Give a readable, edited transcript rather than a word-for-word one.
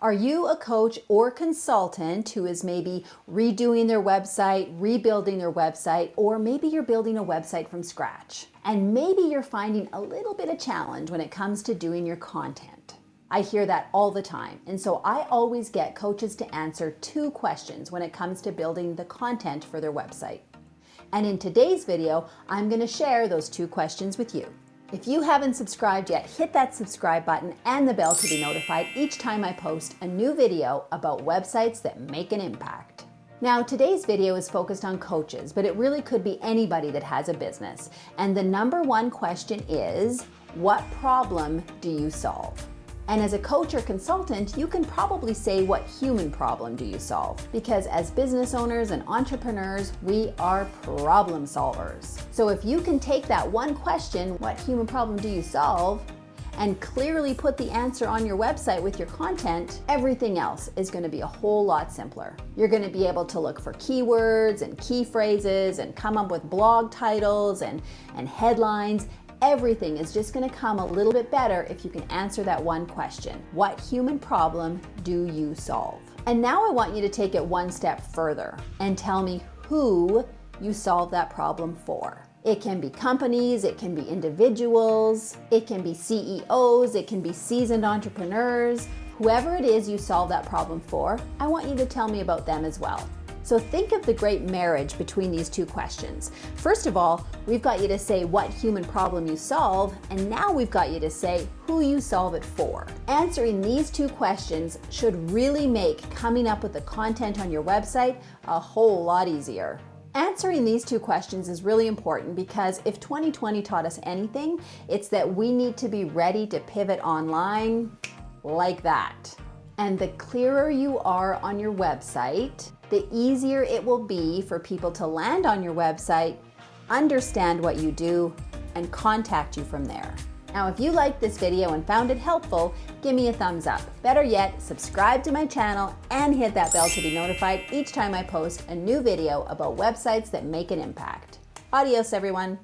Are you a coach or consultant who is maybe redoing their website, rebuilding their website, or maybe you're building a website from scratch? And maybe you're finding a little bit of challenge when it comes to doing your content. I hear that all the time. And so I always get coaches to answer 2 questions when it comes to building the content for their website. And in today's video, I'm going to share those 2 questions with you. If you haven't subscribed yet, hit that subscribe button and the bell to be notified each time I post a new video about websites that make an impact. Now, today's video is focused on coaches, but it really could be anybody that has a business. And the number 1 question is, what problem do you solve? And as a coach or consultant, you can probably say, what human problem do you solve? Because as business owners and entrepreneurs, we are problem solvers. So if you can take that one question, what human problem do you solve, and clearly put the answer on your website with your content, everything else is going to be a whole lot simpler. You're going to be able to look for keywords and key phrases and come up with blog titles and headlines. Everything is just going to come a little bit better if you can answer that one question. What human problem do you solve? And now I want you to take it one step further and tell me who you solve that problem for. It can be companies, it can be individuals, it can be CEOs, it can be seasoned entrepreneurs. Whoever it is you solve that problem for, I want you to tell me about them as well. So think of the great marriage between these 2 questions. First of all, we've got you to say what human problem you solve, and now we've got you to say who you solve it for. Answering these 2 questions should really make coming up with the content on your website a whole lot easier. Answering these 2 questions is really important because if 2020 taught us anything, it's that we need to be ready to pivot online like that. And the clearer you are on your website, the easier it will be for people to land on your website, understand what you do, and contact you from there. Now, if you liked this video and found it helpful, give me a thumbs up. Better yet, subscribe to my channel and hit that bell to be notified each time I post a new video about websites that make an impact. Adios, everyone.